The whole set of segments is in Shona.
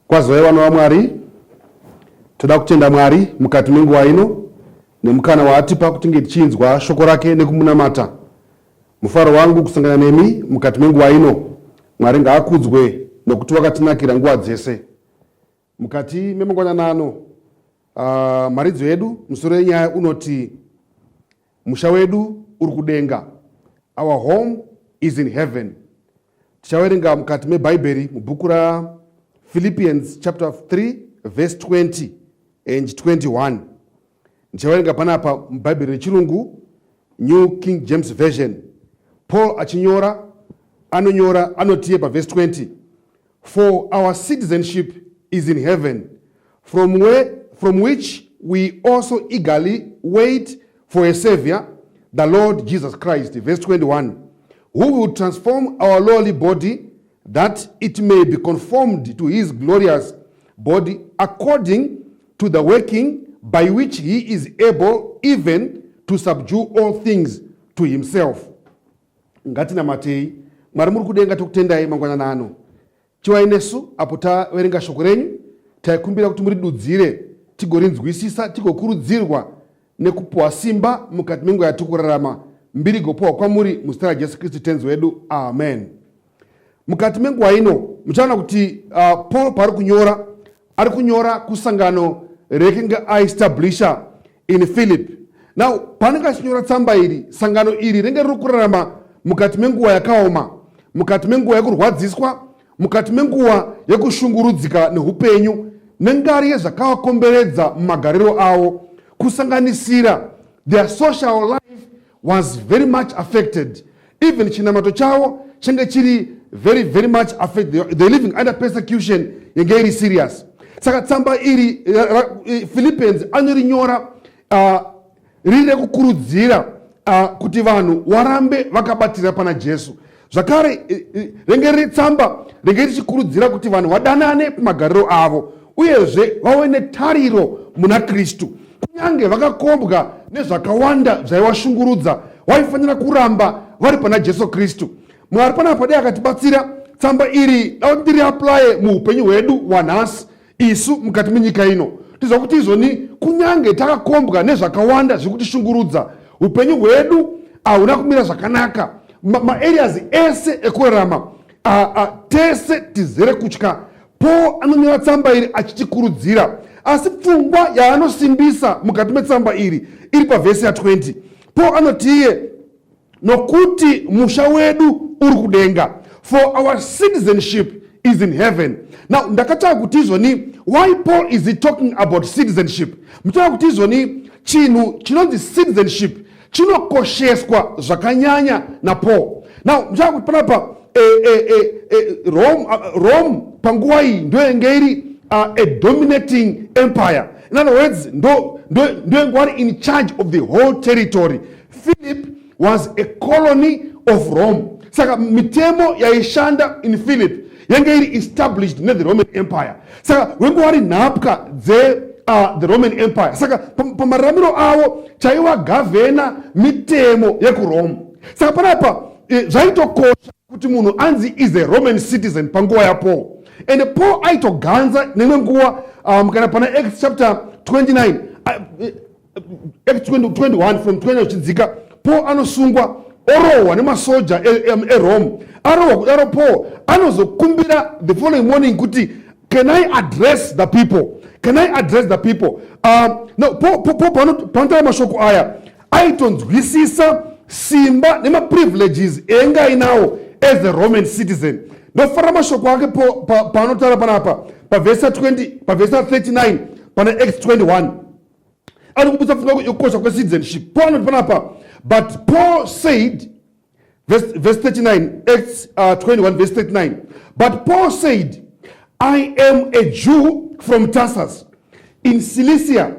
Kwazoi vana vaMwari, toda kutenda Mwari mukati menguva ino nemukana waatipa kutinge tichinzwa shoko rake nekumunamata. Mufaro wangu kusangana nemi mukati menguva ino. Mwari ngaakudzwe nokuti wakatinakira nguva dzese. Mukati memangwanana ano, maridzo edu musoro yenyaya unoti musha wedu uri kudenga. Our home is in heaven. Tichaverenga mukati meBhaibheri mubhuku raPhilippians chapter 3 verse 20 and 21. Tichaverenga panapa muBhaibheri rechirungu New King James Version. Paul achinyora anotiye paverse 20. For our citizenship is in heaven, from which we also eagerly wait for a Savior, the Lord Jesus Christ. Verse 21. Who will transform our lowly body, that it may be conformed to his glorious body, according to the working by which he is able even to subdue all things to himself. Ngatina matei, Mwari muri kudenga tokutendai mangwanana ano. Chiwainesu apo taverenga shoko renyu, taikumbira kuti muridudzire tigorinzwisisa, tigokurudzirwa nekupuwa simba mukati menguva yatikurarama. Mbiri gopuwa kwamuri muzita ra Jesu Kristu tenzi wedu. Amen. Mukati menguva ino muchaona kuti Paul ari kunyora kusangano rekenga aestablisha in Philip. Now panenge achinyora tsamba iri, sangano iri renge riri kurarama mukati menguva yakaoma, mukati menguva yekurwadziswa, mukati menguva yekushungurudzika neupenyu nengari yezvakavakomberedza mumagariro avo, kusanganisira their social life was very much affected. Even chinamato chavo chenge chiri very, very much affected. They're living under persecution yenge iri serious. Saka tsamba iri Philippians anorinyora riri kukurudzira kuti vanhu warambe vakabatira pana Jesu. Zvakare renge riri tsamba renge richikurudzira kuti vanhu vadanane pamagariro avo uyezve vave netariro muna Kristu. Kunyange vakakombwa nezvakawanda zvaivashungurudza, vaifanira kuramba vari pana Jesu Kristu. Mwari panapa dai akatibatsira tsamba iri dai tiri apply muupenyu hwedu wanhasi isu mukati menyika ino. Tizwa kuti izvoni kunyange takakombwa nezvakawanda zvekutishungurudza, upenyu hwedu hauna kumira zvakanaka. Maareas ese ekurarama tese tizere kutya. Paul anonyora tsamba iri achitikurudzira, asi pfungwa yaanosimbisa mukati metsamba iri pavhesi ya20. Paul anotiye nokuti musha wedu uri kudenga. For our citizenship is in heaven. Now ndakataura kuti izvoni why Paul is he talking about citizenship. Mutaura kuti izvoni chinhu chinonzi citizenship chinokosheswa zvakanyanya na Paul. Now mutaura kuti panapa Rome panguva iyi ndo yenge iri a dominating empire. In other words, ndo yenge in charge of the whole territory. Philip was a colony of Rome. Saka mitemo yaishanda in Philip yenge iri established in the Roman Empire. Saka wengu wari nhapwa the Roman Empire. Saka pamaramiro avo chaiva gavhena mitemo yekurome. Saka panapa zvaitokosha kuti munhu anzi is a Roman citizen panguva yaPaul. And Paul aitoganza nemwe nguva mukana pana Acts chapter 29 Acts 21 from 20 uchidzika, Paul anosungwa orohwa nemasoja eRome. Arohwa Paul anozokumbira the following morning kuti can I address the people? Can I address the people? No, Paul panotaura mashoko aya aitonzwisisa simba nemaprivileges enga inawo as a Roman citizen. Ndofara mashoko ake panotaura panapa pavhesi 20 pavhesi 39 pana Acts 21 anokubudza pfungwa yekukosha kwecitizenship. Paul anoti panapa, but Paul said, verse 39, Acts 21 verse 39, but Paul said, I am a Jew from Tarsus in Cilicia,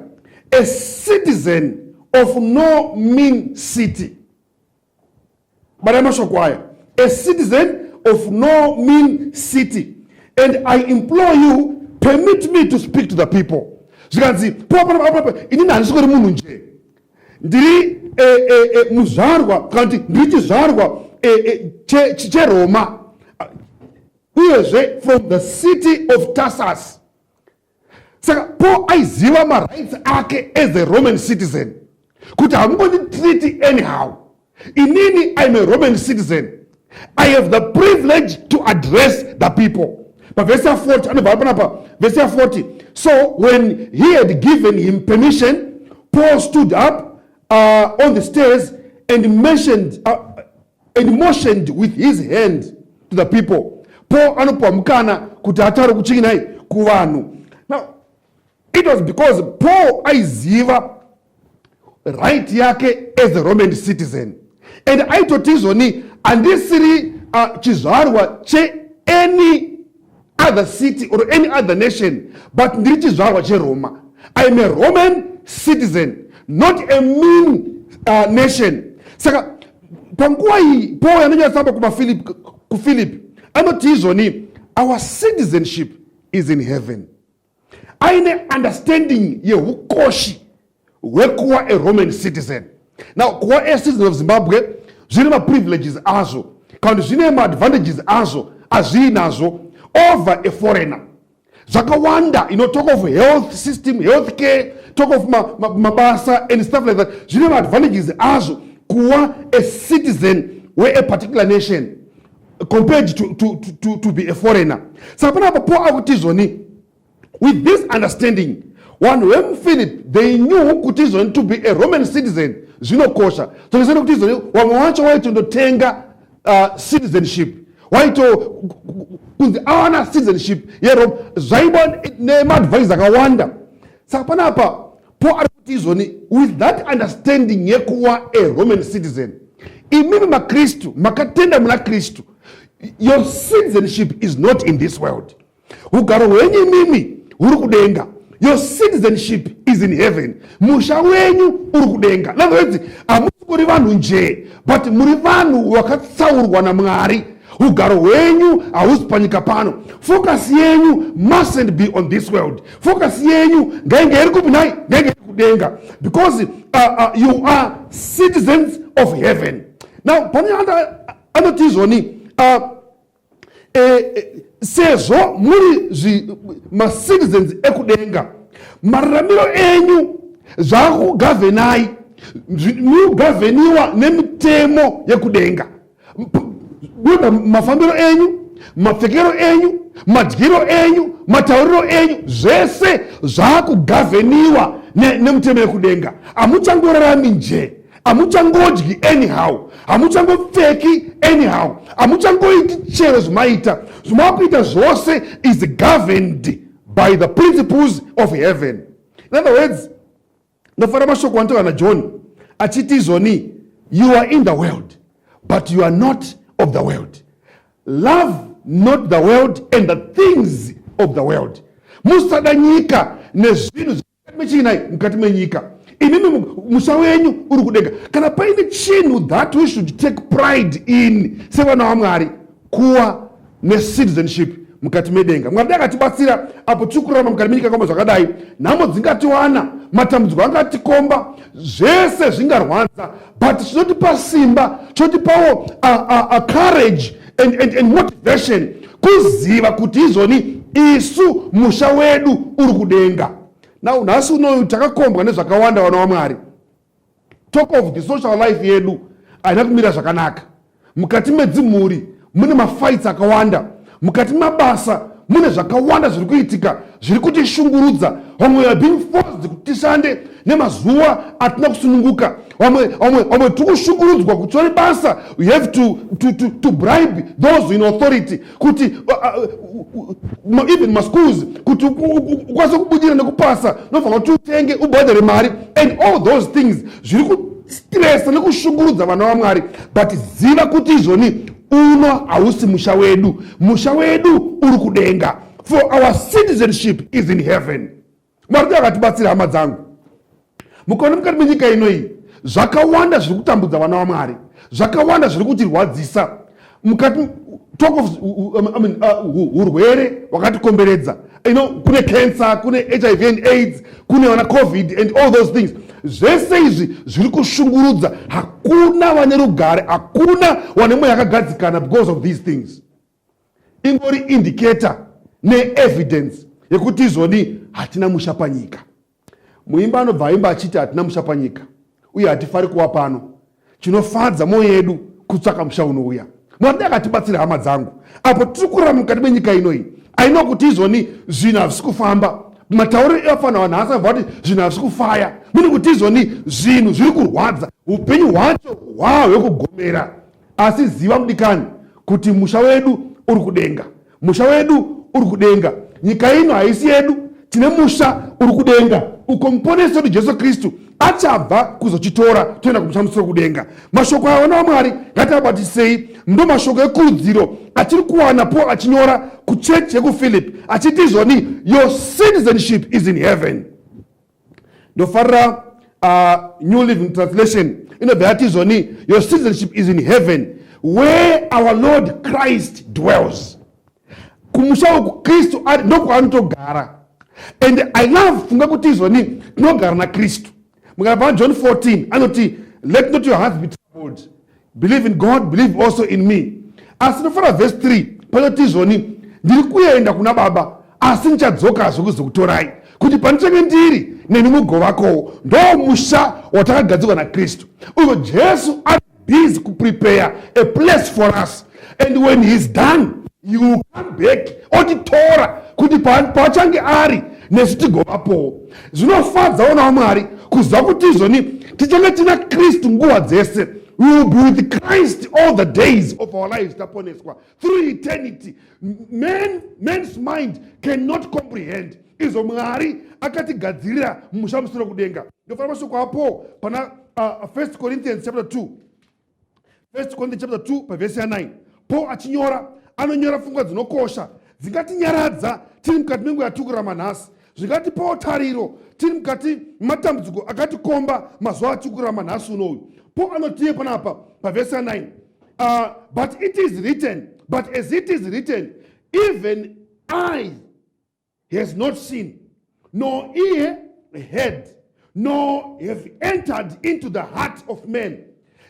a citizen of no mean city. But I'm a citizen of no mean city, and I implore you, permit me to speak to the people. Zvikanzi inini handisweri munhu nje, ndiri muzvarwa kana kuti ndiri chizvarwa cheroma, uyezve from the city of Tarsus. Saka Paul aiziva rights ake as a Roman citizen. Kuti hamungoni treat anyhow. Inini, I'm a Roman citizen. I have the privilege to address the people. But verse 40, verse 40. So when he had given him permission, Paul stood up on the stairs and motioned with his hand to the people. Paul anopamkana kuti ataro kuchinai kuvanhu. Now, it was because Paul aiziva right yake as a Roman citizen. And aitotizoni andisiri chizvarwa che any other city or any other nation, but ndiri chizvarwa cheRoma. I am a Roman citizen, not a mean nation. Saka panguva iyi Paul anonyasamba kuFilipi anotizoni our citizenship is in heaven. Aine understanding yehukoshi hwekuva a Roman citizen. Now, kuva a citizen of Zimbabwe zvine ma-privileges azo kandi zvine ma-advantages azo azviinazo over a foreigner. Zvakawanda, talk of health system, health care, talk of mabasa and stuff like that. Zvine ma-advantages azo kuva a citizen where a particular nation compared to be a foreigner. Sapanapa Paul akutizoni with this understanding, one when Philip, they knew Kutizon to be a Roman citizen, Zinokosha. So they said Kutizon, why to tenga citizenship? Why to our citizenship? Yero Zaibon name advice Zakawanda. Sapanapa, Paul Kutizoni, with that understanding, Yekuwa a Roman citizen. Imimi Makristu, Makatenda Mla Kristu. Your citizenship is not in this world. Ugarowenye mimi urukudenga. Your citizenship is in heaven. Musha wenyu urukudenga. In other words, amusikuri vanhu nje, but muri vanhu wakatsaurwa na Mwari. Ugaro wenyu auspanyika pano. Focus yenyu mustn't be on this world. Focus yenyu ngenge erikupinai, ngenge erikudenga. Because you are citizens of heaven. Now, poni anotizoni sezo muri ma-citizens ekudenga mararamiro enyu zvakugavenai mugavheniwa nemitemo yekudenga. Mafambiro enyu, mapfekero enyu, madyiro enyu, matauriro enyu zvese zvakugavheniwa nemitemo yekudenga. Hamuchangorarami nje, hamuchangodyi anyhow, hamuchangopfeki anyhow, hamuchangoiti chero zvimaita. Zvimakuita zvose is governed by the principles of heaven. In other words, ndofara mashoko antaura naJohn achitizoni, you are in the world but you are not of the world. Love not the world and the things of the world. Musada nyika nezvinhu zvimechinai mukati menyika. Inini musha wenyu uri kudenga. Kana paine chinhu that we should take pride in sevana vaMwari, kuva necitizenship mukati medenga. Mwari akatibatsira apo tikurarama mukati menyika kama zvakadai. Nhamo dzingatiwana, matambudziko angatikomba, zvese zvingarwadza, but chinotipa simba, chinotipawo a courage and motivation kuziva kuti izoni isu musha wedu uri kudenga. Now, nhasi unoyu takakombwa nezvakawanda vana vaMwari. Talk of the social life yedu haina kumira zvakanaka. Mukati medzimhuri mune mafights akawanda. Mukati mabasa mune zvakawanda zviri kuitika zviri kutishungurudza. Vamwe are being forced kuti tishande nemazuva atina kusununguka. Vamwe tikushungurudzwa kuti tori basa, we have to bribe those in authority kuti even maschools kuti ukwazi kubudira nekupasa nofanira kuti utenge ubhadhare mari and all those things zviri kustressa nekushungurudza vana vaMwari. But ziva kuti izvoni uno hausi musha wedu. Musha wedu uri kudenga. For our citizenship is in heaven. Mwari akatibatsira hama dzangu. Mukaona mukati menyika inoi zvakawanda zviri kutambudza vana vaMwari, zvakawanda zviri kutirwadzisa mukati talk of urwere hwakatikomberedza. Kune cancer, kune HIV and AIDS, kune vana COVID and all those things. Zvese izvi zviri kushungurudza. Hakuna vane rugare, hakuna vane mweya yakagadzikana because of these things. Ingori indicator ne evidence yekuti izoni hatina musha panyika. Muimba anobva aimba achiti hatina musha panyika uye hatifari kuwa pano. Chinofadza mwoyo yedu kutsvaka musha unouya. Mwari akatibatsira hama dzangu. Apo tiri kurarama mukati menyika inoi, aina kuti izoni zvinhu hazvisi kufamba. Matauriro afana vanhu hasa kuti zvinhu hazvisi kufaya. Mune kuti izoni zvinhu zviri kurwadza. Upenyu hwacho hwahwekugomera. Asi ziva mudikani kuti musha wedu uri kudenga. Musha wedu uri kudenga. Nyika ino haisi yedu, tine musha uri kudenga. Uko muponesi wedu Jesu Kristu achabva kuzochitora toenda kumusha musoro kudenga. Mashoko awana waMwari ngatiabatisei. Ndo mashoko ekurudziro achiri kuwana Paul achinyora kuchechi yekuFilipi achiti izoni your citizenship is in heaven. Ndofarira New Living Translation inobva yati izoni your citizenship is in heaven where our Lord Christ dwells. Kumusha uku Kristu ari ndokwaanotogara. And I love funga kuti izoni tinogara naKristu. Mukabva John 14 anoti let not your hearts be troubled. Believe in God, believe also in me. Asi nofara verse 3 panoti izoni ndiri kuenda kuna Baba asi ndichadzokazve kuzokutorai kuti pandichenge ndiri neni mugovakowo. Ndo musha watakagadzirwa naKristu. Uyo Jesu ari busy kuprepare a place for us, and when he's done he will come back otitora kuti pachange ari nesu tigovapowo. Zvinofadza ona waMwari kuziva kuti izoni tichange tina Kristu nguva dzese. We will be with Christ all the days of our lives taponeswa through eternity. Man's mind cannot comprehend. Izo Mwari akatigadzirira musha musoro kudenga. Ndofana mashoko apo pana 1 Corinthians chapter 2. 1 Corinthians chapter 2 pa verse 9. Paul achinyora anonyora pfungwa dzinokosha dzingatinyaradza tiri mukati menguva yatikurarama nhasi. Zvingatipawo tariro tiri mukati matambudziko akatikomba mazuva atikurarama nhasi unoyu. Paul anotiye panapa pa verse 9. But it is written, but as it is written, even eye has not seen, nor ear heard, nor have entered into the heart of man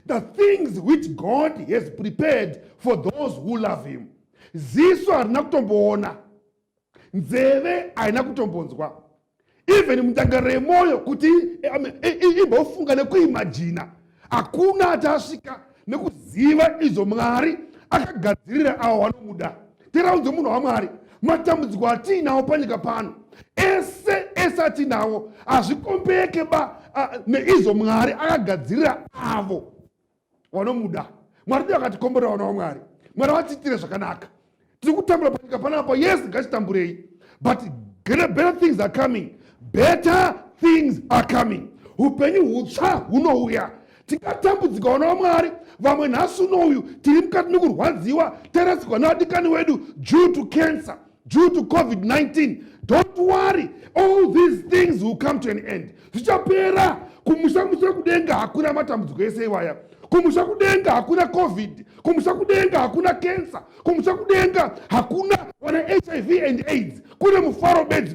the things which God has prepared for those who love him. Ziso harina kutomboona, nzeve haina kutombonzwa. Even mutangariro yemoyo kuti imbofunga nekuimagina. Hakuna achasvika nekuziva izo Mwari akagadzirira avo vanomuda. Tiraudze munhu waMwari, matambudziko atinawo panyika pano ese atinawo hazvikombeke neizo Mwari akagadzirira avo vanomuda. Mwari ndiye akatikomborera vana waMwari. Mwari vatiitire zvakanaka. Tiri kutambura panyika panapa, yes, ngatitamburei, but better things are coming. Better things are coming. Upenyu hutsva hunouya. Tikatambudzika vana waMwari, vamwe nhasi unoyu tiri mukati mekurwadziwa tarasikwa navadikani wedu due to cancer, due to COVID-19. Don't worry, all these things will come to an end. Zvichapera. Kumusha musoro kudenga hakuna matambudziko ese iwaya. Kumusha kudenga hakuna COVID. Kumusha kudenga hakuna cancer. Kumusha kudenga hakuna wana HIV and AIDS. Kune mufaro beds.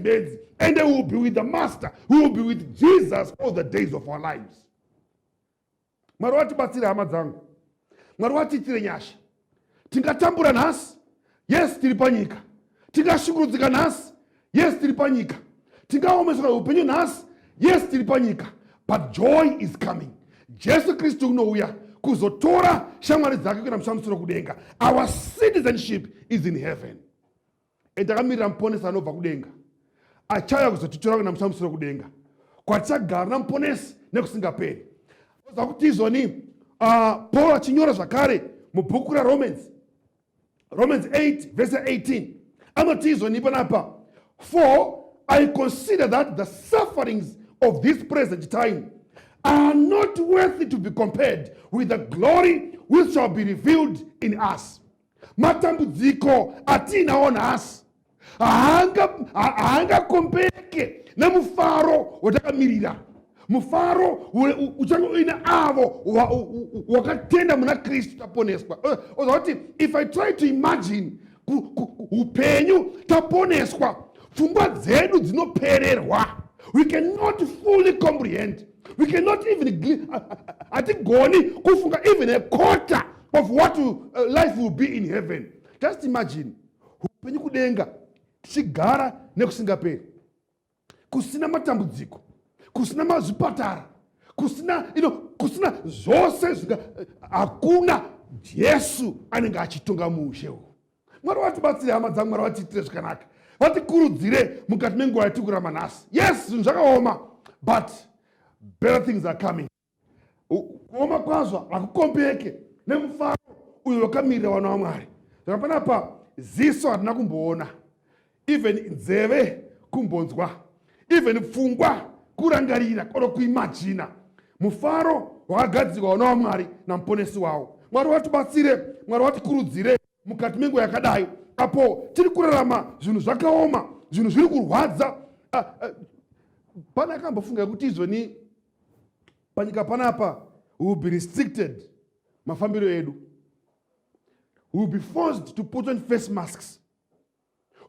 And they will be with the Master. We will be with Jesus all the days of our lives. Mwari watibatsire hama dzangu. Mwari watiitire nyasha. Tingatambura nhasi, yes, tiri panyika. Tingashungurudzika nhasi, yes, tiri panyika. Tingaomeswa upenyu nhasi, yes, tiri panyika. But joy is coming. Jesu Kristu unouya kuzotora shamwari dzake kuenda musha musoro kudenga. Our citizenship is in heaven. Takamirira muponesi anobva kudenga. Achauya kuzotitora kuenda musha musoro kudenga. Kwatichagara namuponesi nekusingaperi. Zakuti izoni Paul achinyora zvakare mubhuku raRomans 8 verse 18 anoti izoni panapa, for I consider that the sufferings of this present time are not worthy to be compared with the glory which shall be revealed in us. Matambudziko atinawo nhasi haangakombereke nemufaro watakamirira. Mufaro uchangoina avo wakatenda muna Kristu taponeswa. Ozati if I try to imagine upenyu taponeswa, pfungwa dzedu dzinopererwa. We cannot fully comprehend. We cannot even hatigoni kufunga even a quarter of what life will be in heaven. Just imagine upenyu kudenga tichigara nekusingaperi, kusina matambudziko, kusina mazvipatara, kusina zvose hakuna Jesu anenge achitonga muushe uhu. Mwari vatibatsire hama dzangu, Mwari vatiitire zvakanaka, vatikurudzire mukati menguva yatiri kurarama nhasi. Yes, zvinhu zvakaoma, but better things are coming. Kuoma kwazvo hakukombeke nemufaro uyo wakamirira vana vaMwari. Saka panapa ziso hatina kumboona, even nzeve kumbonzwa, even pfungwa kurangarira oro kuimagina mufaro wakagadzirwa vana vaMwari namuponesi wavo. Mwari vatibatsire, Mwari vatikurudzire mukati menguva yakadai, apo tiri kurarama zvinhu zvakaoma, zvinhu zviri kurwadza. Pana akambofunga kuti izvoni panyika panapa we will be restricted mafambiro edu, we will be forced to put on face masks,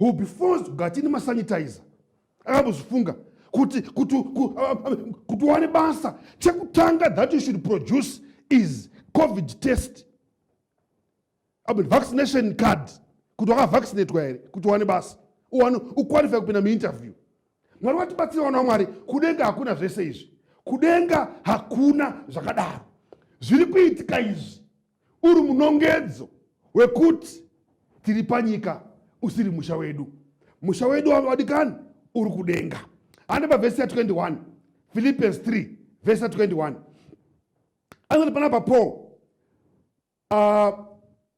we will be forced kugara tine masanitizer. Akambozvifunga kuti wane basa, chekutanga that you should produce is COVID test, vaccination card, kuti wakavaccinatwa here kuti wane basa uqualify kupinda muinterview. Mwari vatibatsira vana vaMwari. Kudenga hakuna zvese izvi, kudenga hakuna zvakadaro. Zviri kuitika izvi uri munongedzo wekuti tiri panyika usiri musha wedu. Musha wedu wadikani uri kudenga. Ane pavhesi ya 21, Philippians 3 vhesi ya 21, anoti panapa Paul,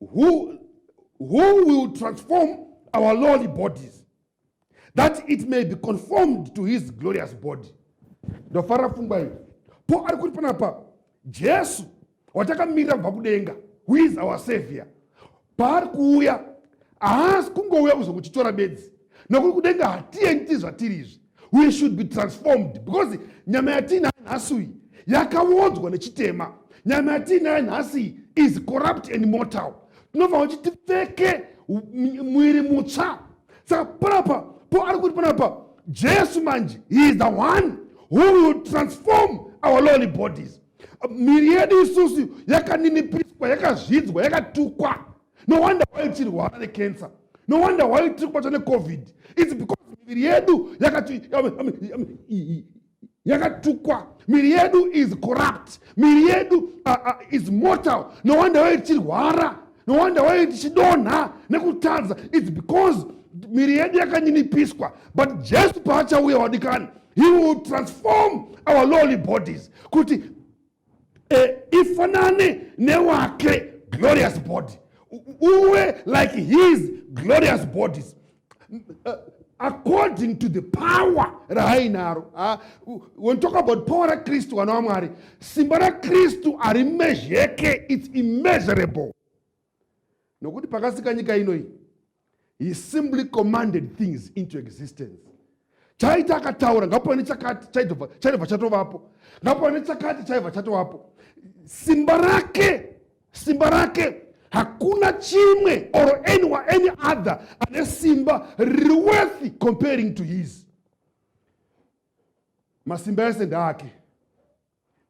who will transform our lowly bodies that it may be conformed to his glorious body. Ndofara fungwa hivi. Paul ari kuti panapa Jesu watakamirira kubva kudenga, who is our savior, paari kuuya haasi kungouya kuzokuchitora bedzi, nokuti kudenga hatiendi zvatiri izvi. We should be transformed, because nyama yatinayo nhasi yakaodzwa nechitema. Nyama yatinayo nhasi is corrupt and mortal. Tinofanira kuti tipfeke mwiri mutsva. Saka panapa Paul ari kuti panapa Jesu manje, he is the one who will transform our lowly bodies. Miri yedu isusu yakaninipiswa, yakazvidzwa, yakatukwa. No wonder why tiri kurwara necancer, no wonder why tiri kubatwa neCovid. It's because miri yedu yakatukwa, miri yedu is corrupt, miri yedu is mortal. No wonder why tiri kurwara, no wonder why tichidonha nekutadza. It's because miri yedu yakanyinipiswa. But Jesu paachauya wadikani, he will transform our lowly bodies kuti ifanane newake glorious body, uwe like his glorious bodies, according to the power rahainaro. When talk about power of Christ, vana vaMwari, simba raKristu harimezheke, it's immeasurable. Nokuti pakasika nyika inoi, he simply commanded things into existence. Chaita akataura, ngapone chakati chaibva chatovapo, ngapone chakati chaibva chatovapo. Simba rake hakuna chimwe or any other ane simba riri worthy comparing to his. Masimba ese ndaake,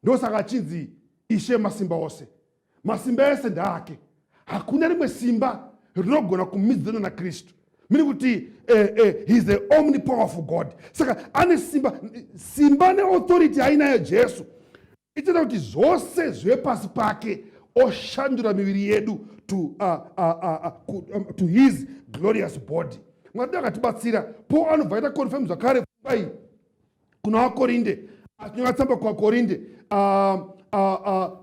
ndosaka achinzi Ishe masimba ose. Masimba ese ndaake, hakuna rimwe simba rinogona kumidzana naKristu. Meaning kuti he is the omnipowerful God. Saka ane simba ne authority ainayo Jesu. Itaita kuti zvose zvepasi pake oshandura miviri yedu to his glorious body. Mwari akatibatsira. Paul anobva aita confirm zvakare pfungwa kuna vaKorinde, achinyorera tsamba kuvaKorinde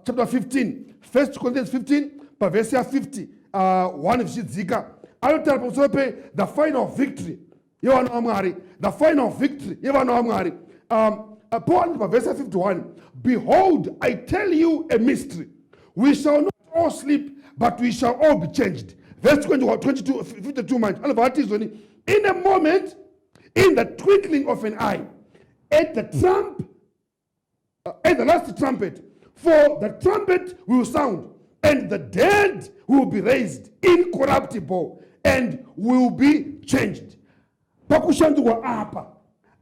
chapter 15, 1 Corinthians 15 pavhesi ya 50 1 zvichidzika. Anotaura pamusoro pe the final victory yevana vaMwari, the final victory yevana vaMwari. Paul anoti pavhesi ya 51, behold, I tell you a mystery, we shall not all sleep, but we shall all be changed. Verse 22, 52 manje anobva ati izvoni, in a moment, in the twinkling of an eye, at the last trumpet, for the trumpet will sound, and the dead will be raised incorruptible and will be changed. Pakushandurwa apa,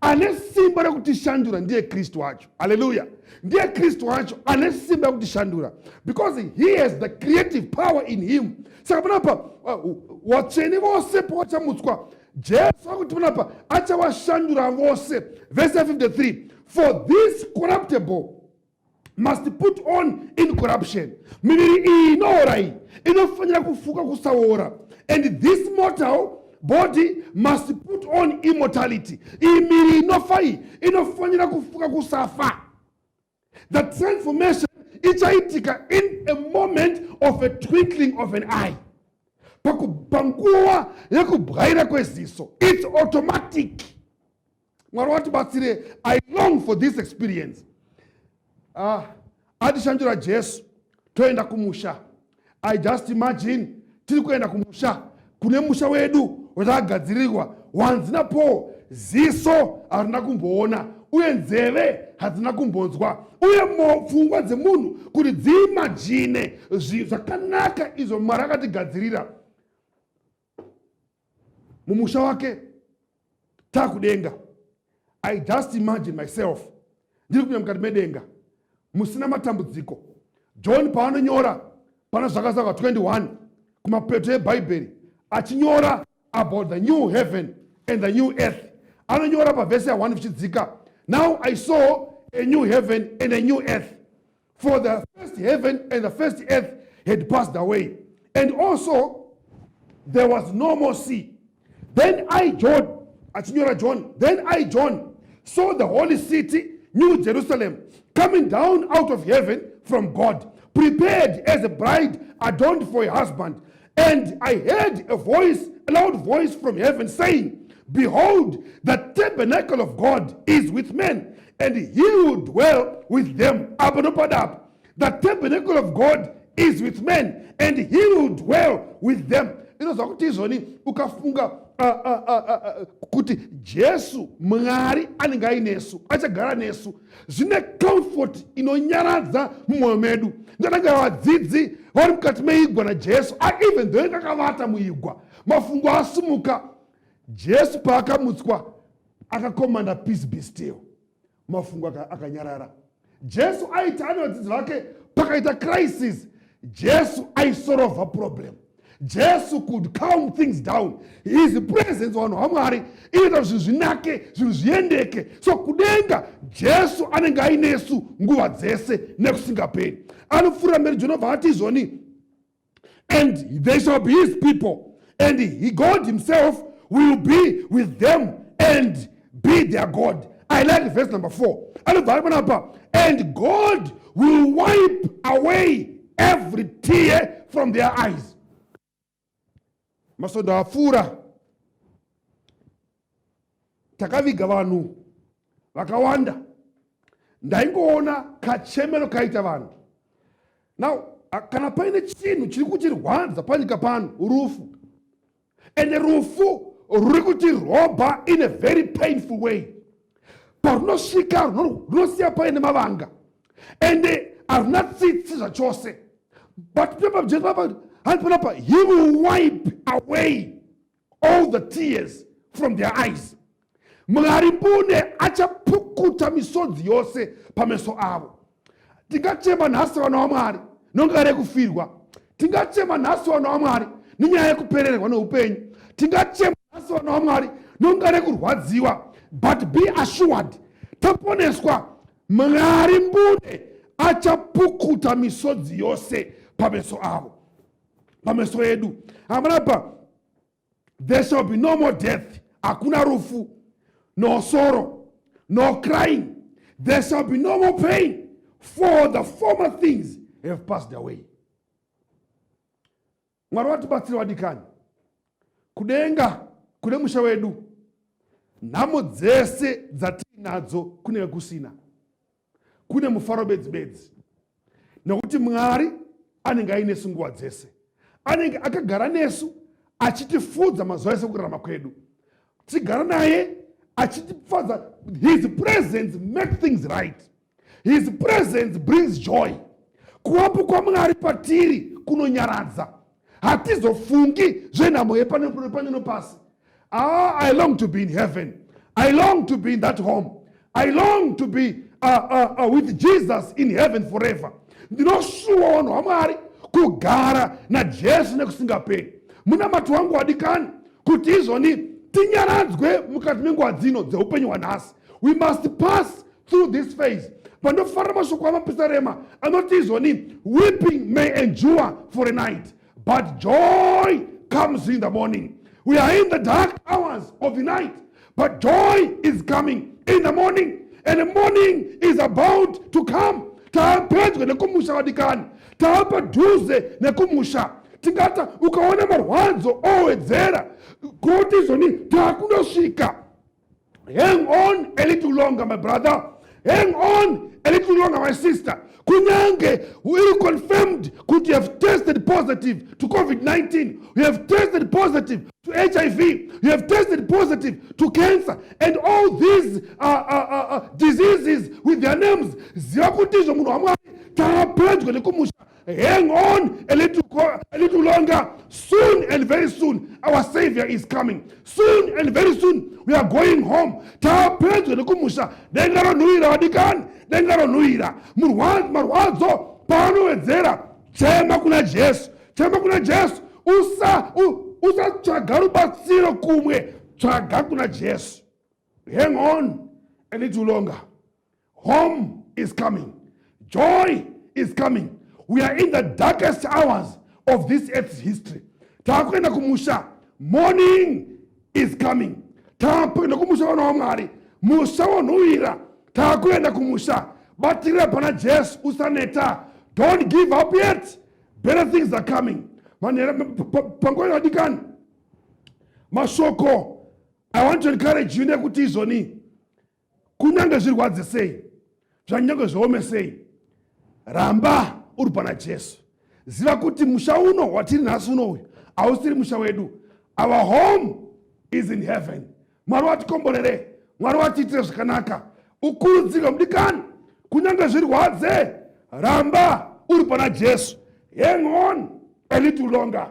ane simba rekutishandura ndiye Kristu wacho. Hallelujah. Ndiye Kristu wacho ane simba rekutishandura, because he has the creative power in him. Saka panapa vatsvene vose pavachamutswa, Jesu akutimapa achawashandura vose. Verse 53, for this corruptible must put on incorruption. Miviri inorai inofanira kufuka kusaora. And this mortal body must put on immortality. Imiri inofai inofanira kufuka kusafa. The transformation ichaitika in a moment of a twinkling of an eye. Pakubanguwa yakubwaira kweziso. It's automatic. Mwarwati basire, I long for this experience. Adishanjura Jesu toenda kumusha. I just imagine tiri kuenda kumusha. Kune musha wedu watagadzirirwa. Wanzinapo ziso harina kumboona. Uye nzeve hadzina kumbonzwa. Uye pfungwa dzemunhu kuti dziimagine zvakanaka izvo Mwari akatigadzirira. Mumusha wake takudenga. I just imagine myself ndiri kupinda mukati medenga musina matambudziko. John paanonyora pana zvakazarwa 21 kumapeto eBhaibheri achinyora about the new heaven and the new earth, anonyora pavhesi ya1 vichidzika, now I saw a new heaven and a new earth, for the first heaven and the first earth had passed away, and also there was no more sea. Then I, John, achinyora John, then I, John, saw the holy city, New Jerusalem, coming down out of heaven from God, prepared as a bride adorned for a husband. And I heard a loud voice from heaven saying, behold, the tabernacle of God is with men, and he will dwell with them. The tabernacle of God is with men, and he will dwell with them. Inozakuti izoni ukafunga kuti Jesu Mwari anenge ainesu, achagara nesu, zvine comfort inonyaradza mumwoyo medu. Ndananga vadzidzi vari mukati meigwa naJesu, even though kakavata muigwa, mafungo asumuka. Jesu paakamutswa akakomanda peace be still, mafungo akanyarara. Jesu aiti ane vadzidzi vake pakaita crisis, Jesu aisolve a problem. Jesu could calm things down. His presence vanhu vaMwari inoita zvinhu zvinake, zvinhu zviendeke. So kudenga Jesu anenge ainesu nguva dzese nekusingaperi. Anopfuura mberi Jehovha ati izvoni, and they shall be his people, and God himself will be with them and be their God. I like verse number 4. And God will wipe away every tear from their eyes. Masoda afura takaviga vanhu vakawanda, ndaingoona kachemero kaita vanhu. Now kana paine chinhu chiri kutirwadza panyika pano, rufu, and rufu ruri kutirobha in a very painful way. Parunosvika runosiya paine mavanga ende haruna tsitsi zvachose, but he will wipe away all the tears from their eyes. Mwari mbune achapukuta misodzi yose pameso avo. Tingachema nhasi vanhu vaMwari nonga rekufirwa. Tingachema nhasi vanhu vaMwari nenyaya yekupererwa neupenyu. Tingachema nhasi vanhu vaMwari nonga rekurwadziwa. But be assured, taponeswa, Mwari mbune achapukuta misodzi yose pameso avo, pameso edu. Amarapa, there shall be no more death, hakuna rufu, no sorrow, no crying. There shall be no more pain, for the former things have passed away. Mwari watibatsira wadikani. Kudenga kune musha wedu, nhamo dzese dzatinadzo kune kusina. Kune mufaro bedzi. Nokuti Mwari anenge ainesu nguva dzese. Anenge akagara nesu achitifudza mazuva ese kurarama kwedu. Tigara naye achitifadza. His presence makes things right. His presence brings joy. Kuwapo kwa Mwari patiri kunonyaradza. Hatizofungi zvenhamo yepano pasi. I long to be in heaven. I long to be in that home. I long to be with Jesus in heaven forever. Ndinoshuwa vanhu vaMwari kugara naJesu nekusingaperi. Munamati wangu wadikani kuti izvoni tinyaradzwe mukati menguva dzino dzeupenyu hwanhasi. We must pass through this phase. Pandofara mashoko amapisarema anoti izvoni, weeping may endure for a night, but joy comes in the morning. We are in the dark hours of the night, but joy is coming in the morning, and the morning is about to come. Taapedwe nekumusha vadikani, taapadhuze nekumusha. Tingata ukaona marwadzo owedzera kuti izvoni taakundosvika. Hang on a little longer, my brother. Hang on a little longer, my sister. Kunyange, we confirmed could you have tested positive to COVID-19. You have tested positive to HIV. You have tested positive to cancer. And all these diseases with their names. Hang on a little longer. Soon and very soon, our Savior is coming. Soon and very soon, we are going home. Marwadzo panowedzera chema kuna Jesu. Chema kuna Jesu. Usatsvaga rubatsiro kumwe, tsvaga kuna Jesu. Hang on a little longer. Home is coming. Joy is coming. We are in the darkest hours of this earth's history. Taakwenda kumusha. Morning is coming. Taakwenda kumusha vana vaMwari. Musha wanhuhwira. Taakwenda kumusha. Batira pana Jesu usaneta. Don't give up yet. Better things are coming. Pangoya vadikani. Mashoko. I want to encourage you nekuti izvoni. Kunyange zvirwadze sei. Zvanyange zviome sei. Ramba uri pana Jesu. Ziva kuti musha uno watiri nhasi uno uyu hausiri musha wedu. Our home is in heaven. Mwari watikomborere. Mwari watiitire zvakanaka. Ukurudzirwe mudikani. Kunyange zvirwadze, ramba uri pana Jesu. Hang on a little longer.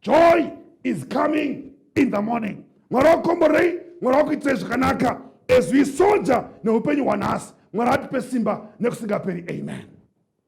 Joy is coming in the morning. Mwari wakomborei. Mwari wakuitire zvakanaka. As we soldier neupenyu hwanhasi. Mwari atipe simba nekusingaperi. Amen.